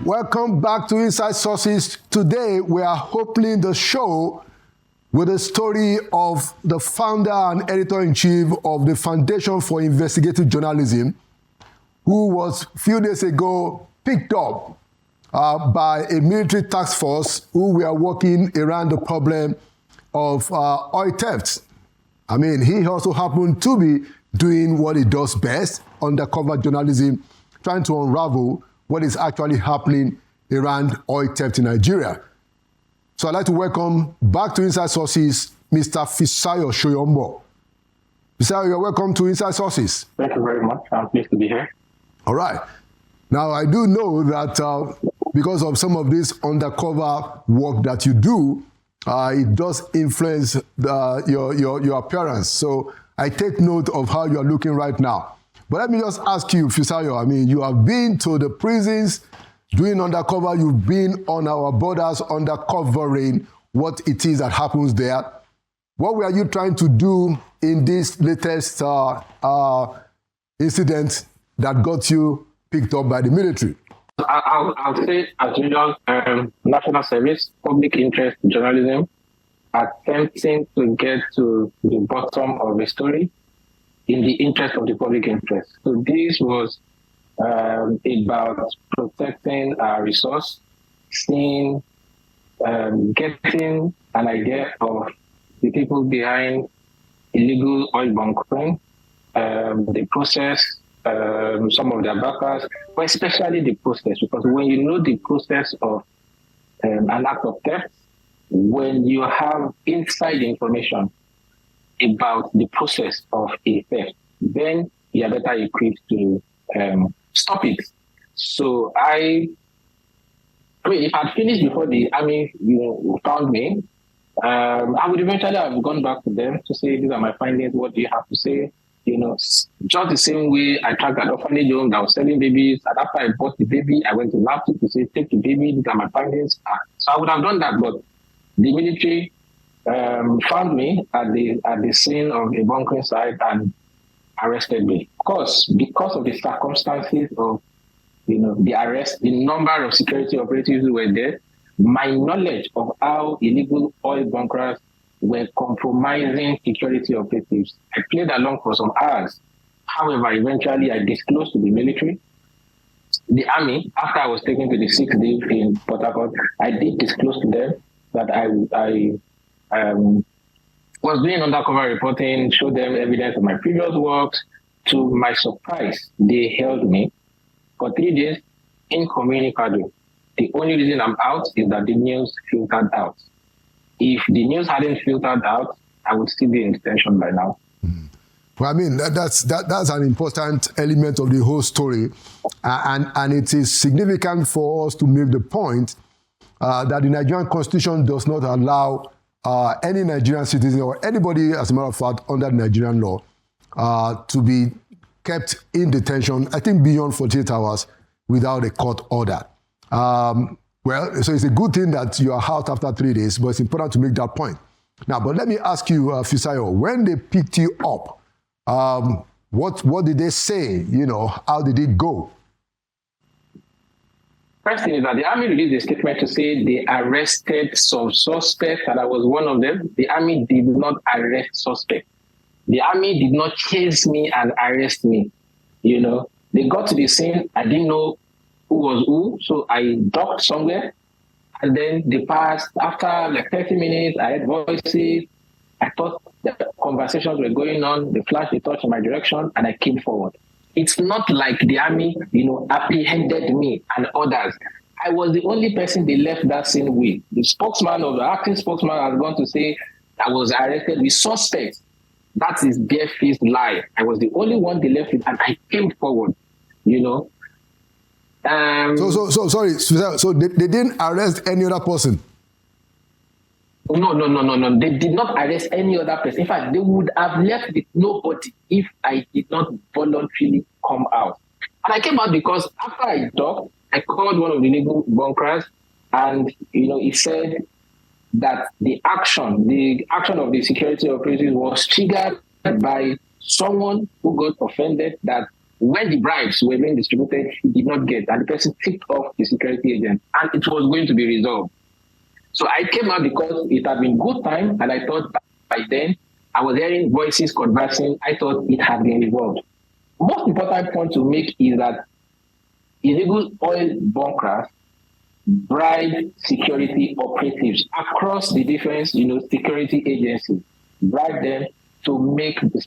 Welcome back to Inside Sources. Today, we are opening the show with a story of the founder and editor-in-chief of the Foundation for Investigative Journalism, who was a few days ago picked up by a military task force who were working around the problem of oil theft. I mean, he also happened to be doing what he does best, undercover journalism, trying to unravel what is actually happening around oil theft in Nigeria. So I'd like to welcome back to Inside Sources, Mr. Soyombo. Fisayo, you're welcome to Inside Sources. Thank you very much. I'm pleased to be here. All right. Now, I do know that because of some of this undercover work that you do, it does influence your appearance. So I take note of how you're looking right now. But let me just ask you, Fisayo, I mean, you have been to the prisons doing undercover. You've been on our borders undercovering what it is that happens there. What were you trying to do in this latest incident that got you picked up by the military? I'll say, as usual, national service, public interest journalism, attempting to get to the bottom of the story in the interest of the public interest. So this was about protecting our resource, seeing, getting an idea of the people behind illegal oil bunkering, the process, some of their backers, but especially the process, because when you know the process of an act of theft, when you have inside information about the process of a theft, then you are better equipped to stop it. So I mean, if I'd finished before the army, found me, I would eventually have gone back to them to say, these are my findings, what do you have to say? Just the same way I tracked an orphanage home that was selling babies, and after I bought the baby, I went to LAPTO to say, take the baby, these are my findings. So I would have done that, but the military found me at the scene of a bunkering site and arrested me. Of course, because of the circumstances of the arrest, the number of security operatives who were there, my knowledge of how illegal oil bunkers were compromising security operatives, I played along for some hours. However, eventually I disclosed to the military. The army, after I was taken to the 6th day in Port Harcourt, I did disclose to them that I was doing undercover reporting, showed them evidence of my previous works. To my surprise, they held me for 3 days incommunicado. The only reason I'm out is that the news filtered out. If the news hadn't filtered out, I would still be in detention by now. Mm. Well, I mean, that's an important element of the whole story. And it is significant for us to make the point that the Nigerian Constitution does not allow any Nigerian citizen or anybody, as a matter of fact, under Nigerian law, to be kept in detention, I think, beyond 48 hours without a court order. Well, so it's a good thing that you are out after 3 days, but it's important to make that point. Now, but let me ask you, Fisayo, when they picked you up, what did they say? How did it go? First thing is that the army released a statement to say they arrested some suspects, and I was one of them. The army did not arrest suspects. The army did not chase me and arrest me. They got to the scene. I didn't know who was who, so I docked somewhere. And then they passed. After like 30 minutes, I heard voices. I thought the conversations were going on. They flashed the torch in my direction, and I came forward. It's not like the army, apprehended me and others. I was the only person they left that scene with. The spokesman or the acting spokesman has gone to say I was arrested with suspects. That is bare-faced lie. I was the only one they left with, and I came forward. Sorry. So they didn't arrest any other person? No. They did not arrest any other person. In fact, they would have left with nobody if I did not voluntarily come out. And I came out because after I talked, I called one of the legal bunkers, and he said that the action of the security operatives was triggered by someone who got offended that when the bribes were being distributed, he did not get, and the person tipped off the security agent, and it was going to be resolved. So I came out because it had been good time, and I thought by then I was hearing voices conversing. I thought it had been resolved. Most important point to make is that illegal oil bunkers bribe security operatives across the different, security agencies, bribe them to make the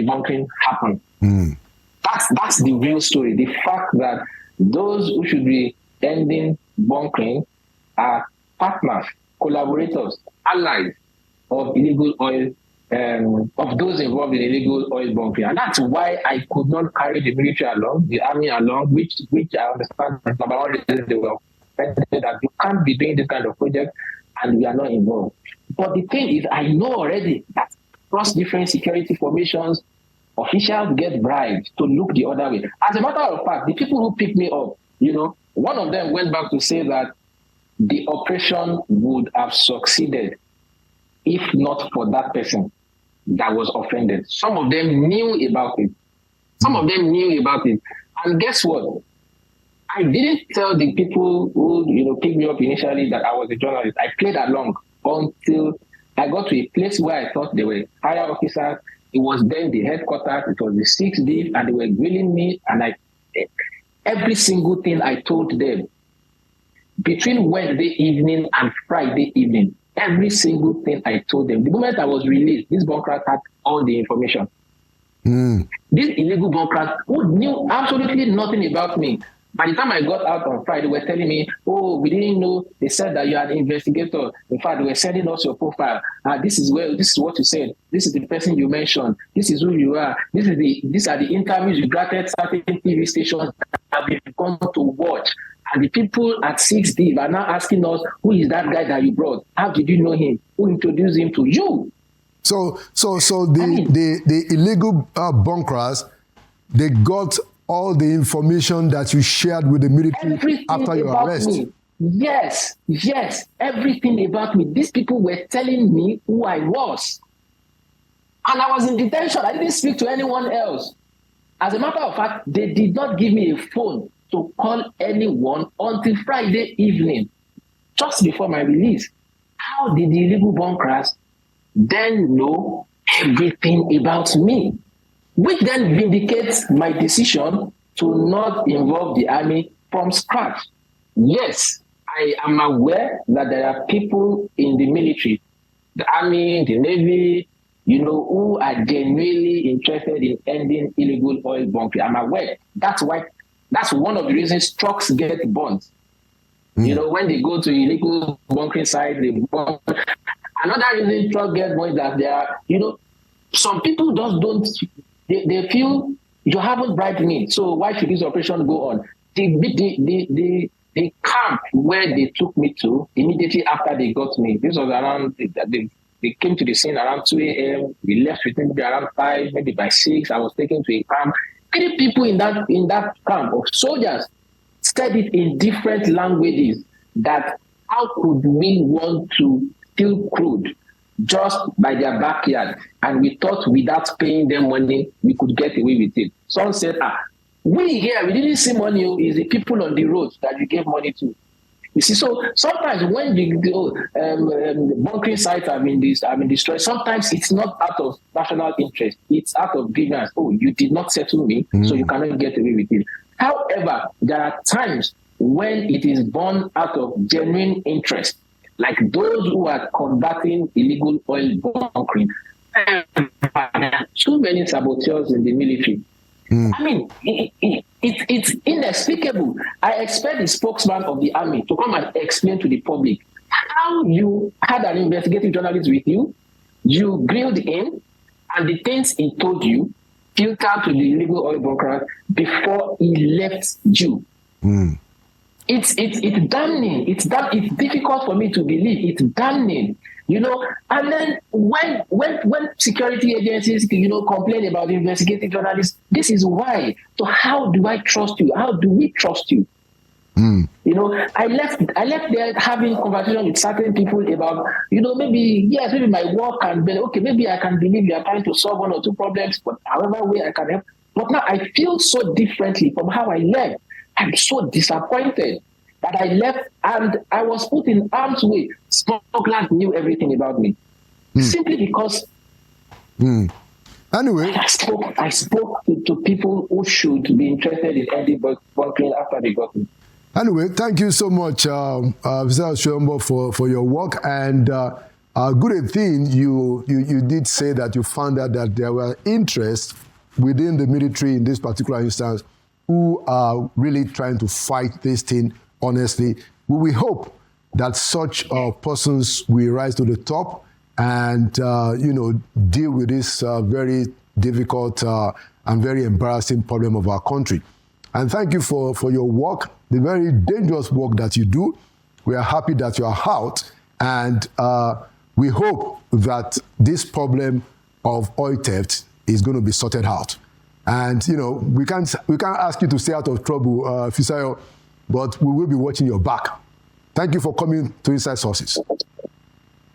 bunkering happen. That's the real story. The fact that those who should be ending bunkering are partners, collaborators, allies of illegal oil, of those involved in illegal oil bunkering. And that's why I could not carry the military along, the army along, which I understand number one reason they were offended that you can't be doing this kind of project and we are not involved. But the thing is, I know already that across different security formations, officials get bribed to look the other way. As a matter of fact, the people who picked me up, one of them went back to say that the operation would have succeeded if not for that person that was offended. Some of them knew about it. And guess what? I didn't tell the people who, picked me up initially that I was a journalist. I played along until I got to a place where I thought they were higher officers. It was then the headquarters. It was the 6th day, and they were grilling me. And every single thing I told them between Wednesday evening and Friday evening, every single thing I told them. The moment I was released, these bunkers had all the information. These illegal bunkers who knew absolutely nothing about me. By the time I got out on Friday, they were telling me, we didn't know. They said that you are an investigator. In fact, they were sending us your profile. This is what you said. This is the person you mentioned. This is who you are. These are the interviews you granted certain TV stations that we've gone to watch. And the people at 6D are now asking us, who is that guy that you brought? How did you know him? Who introduced him to you? So the illegal bunkers, they got all the information that you shared with the military everything after your arrest. Me. Yes, everything about me. These people were telling me who I was. And I was in detention. I didn't speak to anyone else. As a matter of fact, they did not give me a phone to call anyone until Friday evening, just before my release. How did the illegal bunkers then know everything about me? Which then vindicates my decision to not involve the army from scratch. Yes, I am aware that there are people in the military, the army, the navy, who are genuinely interested in ending illegal oil bunkering. I'm aware. That's one of the reasons trucks get burnt. When they go to illegal bunkering site, they burn. Another reason trucks get burnt is that there are, some people just don't. They feel you haven't bribed me, so why should this operation go on? The camp where they took me to immediately after they got me. This was around. They came to the scene around 2 a.m. We left with maybe around 5, maybe by 6. I was taken to a camp. 3 people in that camp of soldiers said it in different languages that how could we want to steal crude just by their backyard, and we thought without paying them money we could get away with it. Some said, we didn't see money. It's the people on the road that you gave money to. You see, so sometimes when the bunkering sites have been destroyed, sometimes it's not out of national interest. It's out of grievance. You did not settle me, so you cannot get away with it. However, there are times when it is born out of genuine interest, like those who are combating illegal oil bunkering. There are too many saboteurs in the military. I mean, it's inexplicable. I expect the spokesman of the army to come and explain to the public how you had an investigative journalist with you, you grilled him, and the things he told you filtered to the illegal oil bunkers before he left you. It's damning. It's difficult for me to believe. It's damning, And then when security agencies, complain about investigative journalists, this is why. So how do I trust you? How do we trust you? I left there having conversation with certain people about, maybe my work can be okay. Maybe I can believe you are trying to solve 1 or 2 problems, but however way I can help. But now I feel so differently from how I left. I'm so disappointed that I left and I was put in harm's way. Smugglers knew everything about me. Simply because Anyway, I spoke to people who should be interested in ending bunkering after they got me. Anyway, thank you so much, Mr. Soyombo, for your work. And good thing you did say that you found out that there were interests within the military in this particular instance who are really trying to fight this thing honestly. We hope that such persons will rise to the top and deal with this very difficult and very embarrassing problem of our country. And thank you for your work, the very dangerous work that you do. We are happy that you are out, and we hope that this problem of oil theft is going to be sorted out. And we can't ask you to stay out of trouble, Fisayo, but we will be watching your back. Thank you for coming to Inside Sources.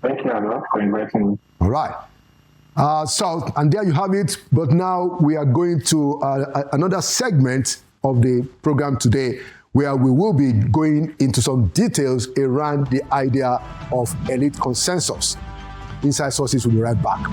Thank you, Anna, for inviting me. All right. So, and there you have it. But now we are going to another segment of the program today, where we will be going into some details around the idea of elite consensus. Inside Sources will be right back.